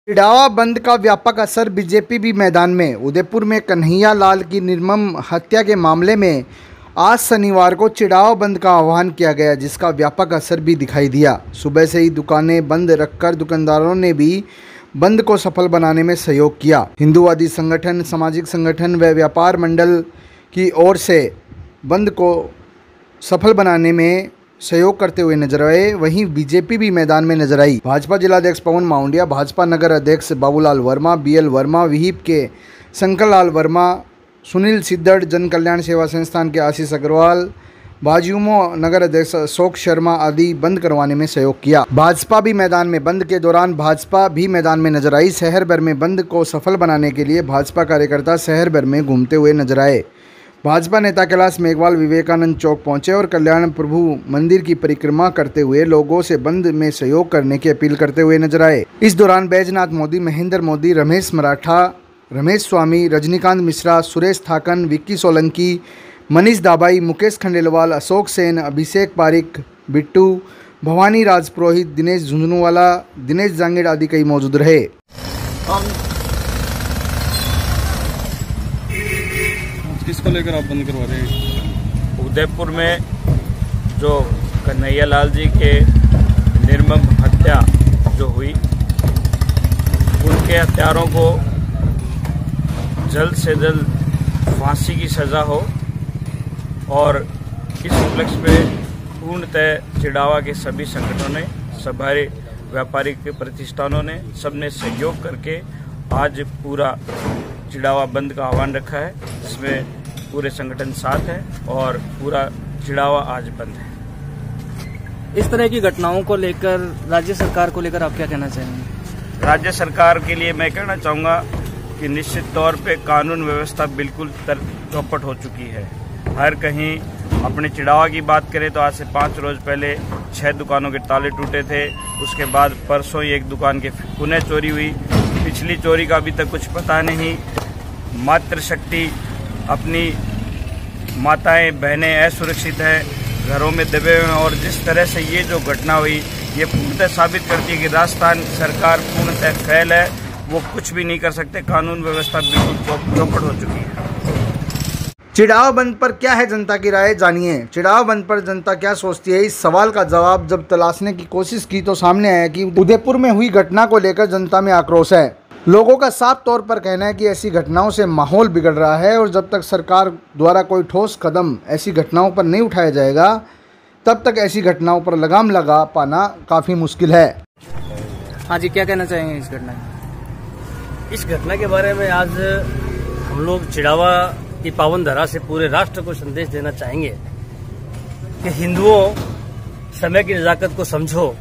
चिड़ावा बंद का व्यापक असर बीजेपी भी मैदान में। उदयपुर में कन्हैया लाल की निर्मम हत्या के मामले में आज शनिवार को चिड़ावा बंद का आह्वान किया गया, जिसका व्यापक असर भी दिखाई दिया। सुबह से ही दुकानें बंद रखकर दुकानदारों ने भी बंद को सफल बनाने में सहयोग किया। हिंदूवादी संगठन, सामाजिक संगठन व व्यापार मंडल की ओर से बंद को सफल बनाने में सहयोग करते हुए नजर आए। वहीं बीजेपी भी मैदान में नजर आई। भाजपा जिलाध्यक्ष पवन माउंडिया, भाजपा नगर अध्यक्ष बाबूलाल वर्मा, बीएल वर्मा, विहिप के शंकर लाल वर्मा, सुनील सिद्धड़, जन कल्याण सेवा संस्थान के आशीष अग्रवाल, भाजयुमो नगर अध्यक्ष अशोक शर्मा आदि बंद करवाने में सहयोग किया। भाजपा भी मैदान में। बंद के दौरान भाजपा भी मैदान में नजर आई। शहर भर में बंद को सफल बनाने के लिए भाजपा कार्यकर्ता शहर भर में घूमते हुए नजर आए। भाजपा नेता कैलाश मेघवाल विवेकानंद चौक पहुंचे और कल्याण प्रभु मंदिर की परिक्रमा करते हुए लोगों से बंद में सहयोग करने की अपील करते हुए नजर आए। इस दौरान बैजनाथ मोदी, महेंद्र मोदी, रमेश मराठा, रमेश स्वामी, रजनीकांत मिश्रा, सुरेश थाकन, विक्की सोलंकी, मनीष दाबाई, मुकेश खंडेलवाल, अशोक सेन, अभिषेक पारिक, बिट्टू, भवानी राज पुरोहित, दिनेश झुंझुनवाला, दिनेश जांगीड़ आदि कई मौजूद रहे। किसको लेकर आप बंद करवा रहे हैं? उदयपुर में जो कन्हैया लाल जी के निर्मम हत्या जो हुई, उनके हत्यारों को जल्द से जल्द फांसी की सज़ा हो और इस उपलक्ष्य में पूर्णतः चिड़ावा के सभी संगठनों ने, सभी व्यापारिक प्रतिष्ठानों ने, सबने सहयोग करके आज पूरा चिड़ावा बंद का आह्वान रखा है, जिसमें पूरे संगठन साथ है और पूरा चिड़ावा आज बंद है। इस तरह की घटनाओं को लेकर राज्य सरकार को लेकर आप क्या कहना चाहेंगे? राज्य सरकार के लिए मैं कहना चाहूँगा कि निश्चित तौर पे कानून व्यवस्था बिल्कुल चौपट हो चुकी है। हर कहीं अपने चिड़ावा की बात करें तो आज से 5 रोज पहले 6 दुकानों के ताले टूटे थे। उसके बाद परसों ही एक दुकान की पुनः चोरी हुई। पिछली चोरी का अभी तक कुछ पता नहीं। मातृशक्ति, अपनी माताएं बहनें असुरक्षित हैं, घरों में दबे हुए हैं और जिस तरह से ये जो घटना हुई, ये पूर्णतः साबित करती है कि राजस्थान सरकार पूर्णतः फेल है। वो कुछ भी नहीं कर सकते। कानून व्यवस्था बिल्कुल चौपट हो चुकी है। चिड़ावा बंद पर क्या है जनता की राय, जानिए। चिड़ावा बंद पर जनता क्या सोचती है, इस सवाल का जवाब जब तलाशने की कोशिश की तो सामने आया कि उदयपुर में हुई घटना को लेकर जनता में आक्रोश है। लोगों का साफ तौर पर कहना है कि ऐसी घटनाओं से माहौल बिगड़ रहा है और जब तक सरकार द्वारा कोई ठोस कदम ऐसी घटनाओं पर नहीं उठाया जाएगा, तब तक ऐसी घटनाओं पर लगाम लगा पाना काफ़ी मुश्किल है। हाँ जी, क्या कहना चाहेंगे इस घटना में? इस घटना के बारे में आज हम लोग चिड़ावा की पावन धरा से पूरे राष्ट्र को संदेश देना चाहेंगे कि हिंदुओं, समय की नजाकत को समझो।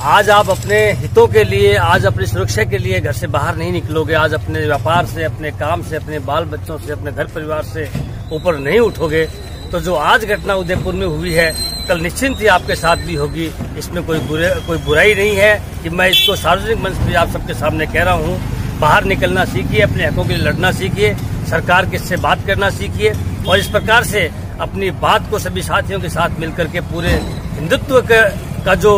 आज आप अपने हितों के लिए, आज अपनी सुरक्षा के लिए घर से बाहर नहीं निकलोगे, आज अपने व्यापार से, अपने काम से, अपने बाल बच्चों से, अपने घर परिवार से ऊपर नहीं उठोगे, तो जो आज घटना उदयपुर में हुई है, कल निश्चिंत ही आपके साथ भी होगी। इसमें कोई बुराई नहीं है कि मैं इसको सार्वजनिक मंच पर आप सबके सामने कह रहा हूँ। बाहर निकलना सीखिए, अपने हकों के लिए लड़ना सीखिए, सरकार के से बात करना सीखिए और इस प्रकार से अपनी बात को सभी साथियों के साथ मिलकर के पूरे हिंदुत्व का जो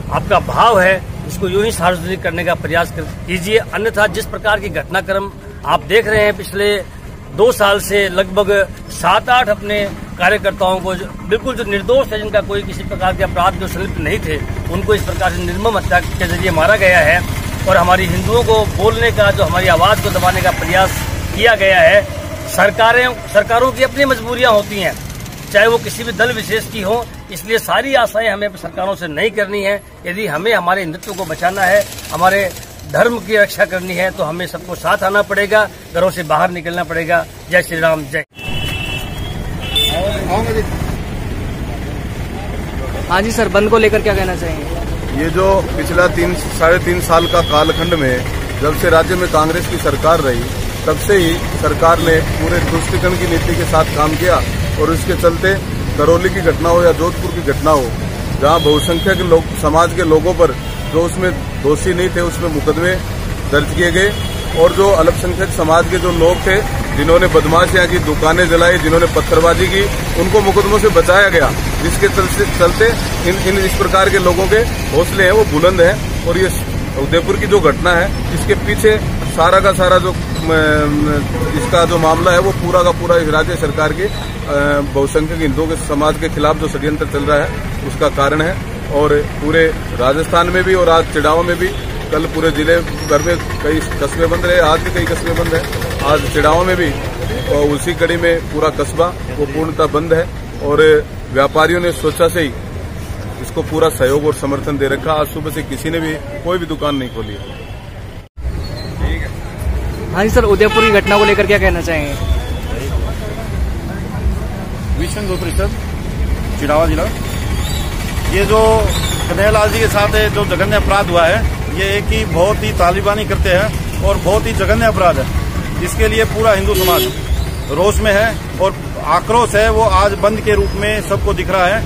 आपका भाव है, इसको यूं ही सार्वजनिक करने का प्रयास कीजिए। अन्यथा जिस प्रकार की घटनाक्रम आप देख रहे हैं, पिछले 2 साल से लगभग 7-8 अपने कार्यकर्ताओं को बिल्कुल जो निर्दोष है, जिनका कोई किसी प्रकार के अपराध जो संलिप्त नहीं थे, उनको इस प्रकार से निर्मम हत्या के जरिए मारा गया है और हमारी हिंदुओं को बोलने का, जो हमारी आवाज को दबाने का प्रयास किया गया है। सरकारों की अपनी मजबूरियां होती हैं, चाहे वो किसी भी दल विशेष की हो, इसलिए सारी आशाएं हमें सरकारों से नहीं करनी है। यदि हमें हमारे हिंदुत्व को बचाना है, हमारे धर्म की रक्षा करनी है, तो हमें सबको साथ आना पड़ेगा, घरों से बाहर निकलना पड़ेगा। जय श्री राम, जय। हाँ जी सर, बंद को लेकर क्या कहना चाहेंगे? ये जो पिछला 3-3.5 साल का कालखंड में जब से राज्य में कांग्रेस की सरकार रही, तब से ही सरकार ने पूरे तुष्टीकरण की नीति के साथ काम किया और उसके चलते करौली की घटना हो या जोधपुर की घटना हो, जहां बहुसंख्यक लोग, समाज के लोगों पर जो उसमें दोषी नहीं थे, उसमें मुकदमे दर्ज किए गए और जो अल्पसंख्यक समाज के जो लोग थे, जिन्होंने बदमाशियां की, दुकानें जलाई, जिन्होंने पत्थरबाजी की, उनको मुकदमों से बचाया गया, जिसके चलते इन इस प्रकार के लोगों के हौसले हैं वो बुलंद हैं और ये उदयपुर की जो घटना है, इसके पीछे सारा का सारा जो इसका जो मामला है वो पूरा का पूरा इस राज्य सरकार के बहुसंख्यक हिंदुओं के समाज के खिलाफ जो षड्यंत्र चल रहा है उसका कारण है। और पूरे राजस्थान में भी और आज चिड़ावा में भी, कल पूरे जिले भर में कई कस्बे बंद रहे, आज भी कई कस्बे बंद है, आज चिड़ावा में भी और उसी कड़ी में पूरा कस्बा वो पूर्णतः बंद है। और व्यापारियों ने स्वेच्छा से ही इसको पूरा सहयोग और समर्थन दे रखा। आज सुबह से किसी ने भी कोई भी दुकान नहीं खोली है। हाँ जी सर, उदयपुर की घटना को लेकर क्या कहना चाहेंगे? विश्व हिंदू परिषद चिड़ावा जिला, ये जो कन्हैयालाल जी के साथ जो जघन्य अपराध हुआ है, ये एक ही बहुत ही तालिबानी करते हैं और बहुत ही जघन्य अपराध है। इसके लिए पूरा हिंदू समाज रोष में है और आक्रोश है वो आज बंद के रूप में सबको दिख रहा है।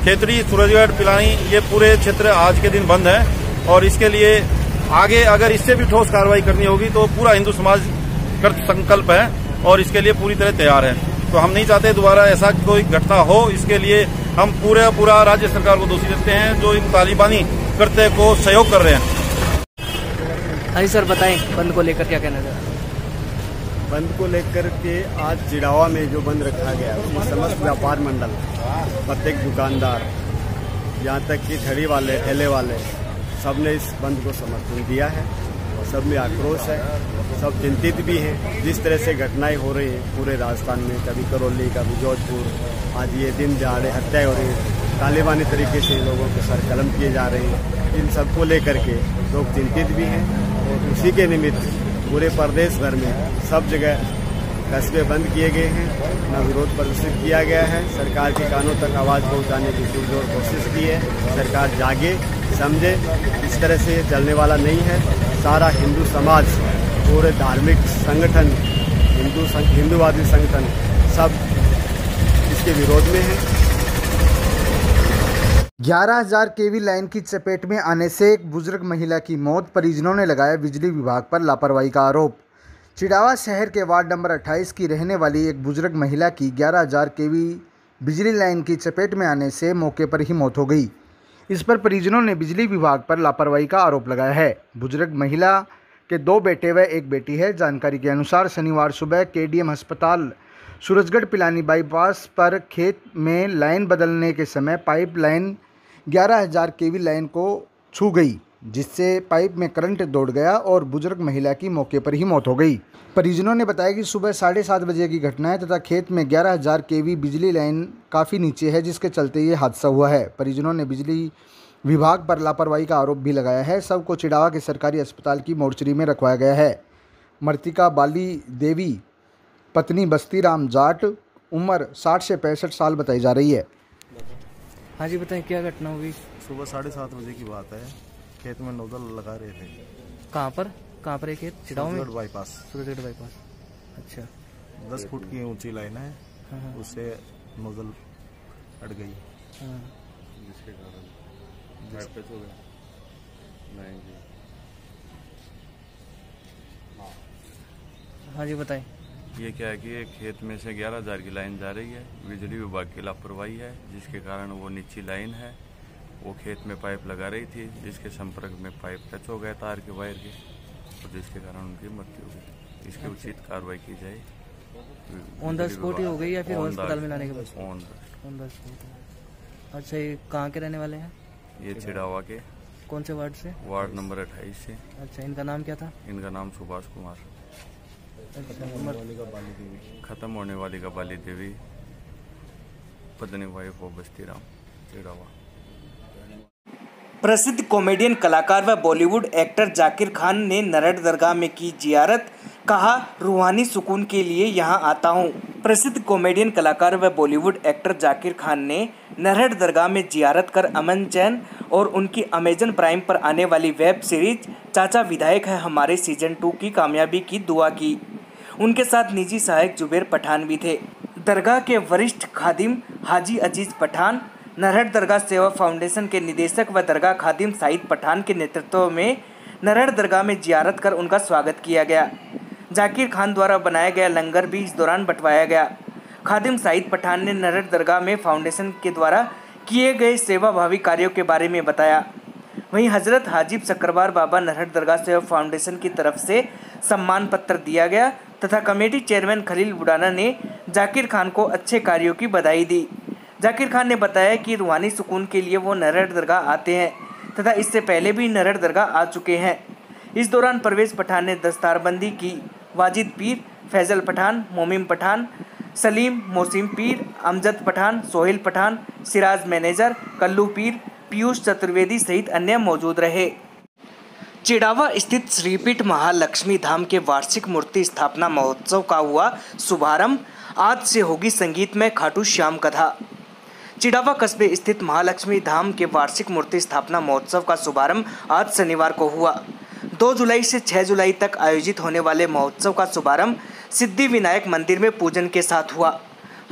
खेतड़ी, सूरजगढ़, पिलानी, ये पूरे क्षेत्र आज के दिन बंद है और इसके लिए आगे अगर इससे भी ठोस कार्रवाई करनी होगी तो पूरा हिंदू समाज कृत संकल्प है और इसके लिए पूरी तरह तैयार है। तो हम नहीं चाहते दोबारा ऐसा कोई घटना हो। इसके लिए हम पूरा राज्य सरकार को दोषी देते हैं जो इन तालिबानी कृत्य को सहयोग कर रहे हैं। हाँ जी सर, बताएं बंद को लेकर क्या कहना चाहते हैं? बंद को लेकर के आज चिड़ावा में जो बंद रखा गया उसमें समस्त व्यापार मंडल, प्रत्येक दुकानदार, यहाँ तक कि ठड़ी वाले, ठेले वाले, सब ने इस बंद को समर्थन दिया है और सब में आक्रोश है। सब चिंतित भी हैं जिस तरह से घटनाएं हो रही हैं पूरे राजस्थान में, कभी करौली, कभी जोधपुर, आज ये दिन दहाड़े हत्याएं हो रही हैं, तालिबानी तरीके से लोगों के सर कलम किए जा रहे हैं। इन सबको लेकर के लोग चिंतित भी हैं और उसी के निमित्त पूरे प्रदेश भर में सब जगह कस्बे बंद किए गए हैं, अपना विरोध प्रदर्शित किया गया है। सरकार के कानों तक आवाज़ पहुंचाने की पुरजोर कोशिश की है। सरकार जागे, समझे, इस तरह से ये चलने वाला नहीं है। सारा हिंदू समाज, पूरे धार्मिक संगठन, हिंदूवादी संगठन सब इसके विरोध में है। 11,000 केवी लाइन की चपेट में आने से एक बुजुर्ग महिला की मौत, परिजनों ने लगाया बिजली विभाग पर लापरवाही का आरोप। चिड़ावा शहर के वार्ड नंबर 28 की रहने वाली एक बुजुर्ग महिला की 11,000 केवी बिजली लाइन की चपेट में आने से मौके पर ही मौत हो गई। इस पर परिजनों ने बिजली विभाग पर लापरवाही का आरोप लगाया है। बुजुर्ग महिला के 2 बेटे व 1 बेटी है। जानकारी के अनुसार शनिवार सुबह केडीएम अस्पताल सूरजगढ़ पिलानी बाईपास पर खेत में लाइन बदलने के समय पाइप लाइन 11,000 केवी लाइन को छू गई, जिससे पाइप में करंट दौड़ गया और बुजुर्ग महिला की मौके पर ही मौत हो गई। परिजनों ने बताया कि सुबह 7:30 बजे की घटना है तथा खेत में 11,000 केवी बिजली लाइन काफ़ी नीचे है, जिसके चलते ये हादसा हुआ है। परिजनों ने बिजली विभाग पर लापरवाही का आरोप भी लगाया है। सबको चिड़ावा के सरकारी अस्पताल की मोर्चरी में रखवाया गया है। मृतिका बाली देवी पत्नी बस्तीराम जाट, उम्र 60 से 65 साल बताई जा रही है। हाँ जी, बताएं क्या घटना हुई? सुबह 7:30 बजे की बात है, खेत में नोजल लगा रहे थे। कहाँ पर एक खेत? चिड़ावा में? Bypass, Surajgarh bypass. अच्छा, 10 फुट की ऊंची लाइन है, हाँ। उससे नोजल हट गई, हाँ। जिसके कारण पैच हो गया। नहीं जी, हाँ जी, बताएं। ये क्या है कि ये खेत में से 11,000 की लाइन जा रही है, बिजली विभाग की लापरवाही है, जिसके कारण वो नीची लाइन है, वो खेत में पाइप लगा रही थी, जिसके संपर्क में पाइप टच हो गया तार के वायर के, और जिसके कारण उनकी मृत्यु हो गई। इसकी उचित कार्रवाई की जाए। ऑन द स्पॉट ही हो गई या फिर अस्पताल में लाने के बाद? On the spot. अच्छा, ये कहाँ के रहने वाले हैं? ये चिड़ावा के। कौन से वार्ड से? वार्ड नंबर 28 से। अच्छा, इनका नाम क्या था? इनका नाम सुभाष कुमार। अच्छा, खत्म होने वाली का बाली देवी, पत्नी वाइफ ऑफ बस्तीराम, चिड़ावा। प्रसिद्ध कॉमेडियन कलाकार व बॉलीवुड एक्टर जाकिर खान ने नरहट दरगाह में की जियारत, कहा रूहानी सुकून के लिए यहां आता हूं। प्रसिद्ध कॉमेडियन कलाकार व बॉलीवुड एक्टर जाकिर खान ने नरहट दरगाह में जियारत कर अमन चैन और उनकी अमेजन प्राइम पर आने वाली वेब सीरीज चाचा विधायक है हमारे सीजन 2 की कामयाबी की दुआ की। उनके साथ निजी सहायक जुबेर पठान भी थे। दरगाह के वरिष्ठ खादिम हाजी अजीज पठान, नरहट दरगाह सेवा फाउंडेशन के निदेशक व दरगाह खादिम साइद पठान के नेतृत्व में नरहट दरगाह में जियारत कर उनका स्वागत किया गया। जाकिर खान द्वारा बनाया गया लंगर भी इस दौरान बंटवाया गया। खादिम साइद पठान ने नरहट दरगाह में फाउंडेशन के द्वारा किए गए सेवाभावी कार्यों के बारे में बताया। वहीं हजरत हाजिब शक्करवार बाबा नरहट दरगाह सेवा फाउंडेशन की तरफ से सम्मान पत्र दिया गया तथा कमेटी चेयरमैन खलील बुडाना ने जाकिर खान को अच्छे कार्यों की बधाई दी। जाकिर खान ने बताया कि रूहानी सुकून के लिए वो नरहट दरगाह आते हैं तथा इससे पहले भी नरहट दरगाह आ चुके हैं। इस दौरान परवेज पठान ने दस्तारबंदी की। वाजिद पीर, फैजल पठान, मोमिम पठान, सलीम मोसिम पीर, अमजद पठान, सोहेल पठान, सिराज मैनेजर, कल्लू पीर, पीयूष चतुर्वेदी सहित अन्य मौजूद रहे। चिड़ावा स्थित श्रीपीठ महालक्ष्मी धाम के वार्षिक मूर्ति स्थापना महोत्सव का हुआ शुभारंभ। आज से होगी संगीतमय खाटू श्याम कथा। चिड़ावा कस्बे स्थित महालक्ष्मी धाम के वार्षिक मूर्ति स्थापना महोत्सव का शुभारंभ आज शनिवार को हुआ। 2 जुलाई से 6 जुलाई तक आयोजित होने वाले महोत्सव का शुभारंभ सिद्धि विनायक मंदिर में पूजन के साथ हुआ।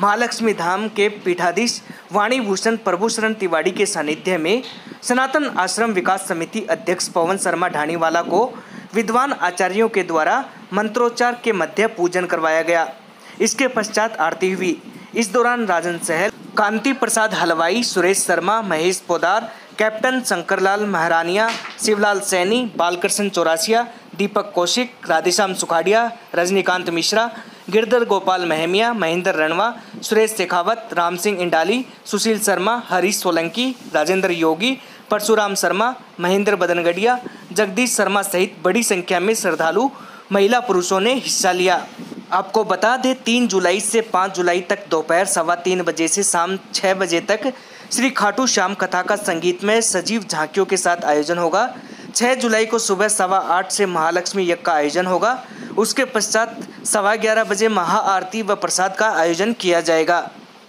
महालक्ष्मी धाम के पीठाधीश वाणी भूषण प्रभुशरण तिवारी के सानिध्य में सनातन आश्रम विकास समिति अध्यक्ष पवन शर्मा ढाणीवाला को विद्वान आचार्यों के द्वारा मंत्रोच्चार के मध्य पूजन करवाया गया। इसके पश्चात आरती हुई। इस दौरान राजन सहल, कांति प्रसाद हलवाई, सुरेश शर्मा, महेश पोदार, कैप्टन शंकरलाल महरानिया, शिवलाल सैनी, बालकृष्ण चौरासिया, दीपक कौशिक, राधेश्याम सुखाड़िया, रजनीकांत मिश्रा, गिरधर गोपाल महमिया, महेंद्र रणवा, सुरेश शेखावत, राम सिंह इंडाली, सुशील शर्मा, हरीश सोलंकी, राजेंद्र योगी, परशुराम शर्मा, महेंद्र बदनगढ़िया, जगदीश शर्मा सहित बड़ी संख्या में श्रद्धालु महिला पुरुषों ने हिस्सा लिया। आपको बता दें 3 जुलाई से 5 जुलाई तक दोपहर 3:15 बजे से शाम 6 बजे तक श्री खाटू श्याम कथा का संगीतमय सजीव झांकियों के साथ आयोजन होगा। 6 जुलाई को सुबह 8:15 से महालक्ष्मी यज्ञ का आयोजन होगा। उसके पश्चात 11:15 बजे महाआरती व प्रसाद का आयोजन किया जाएगा।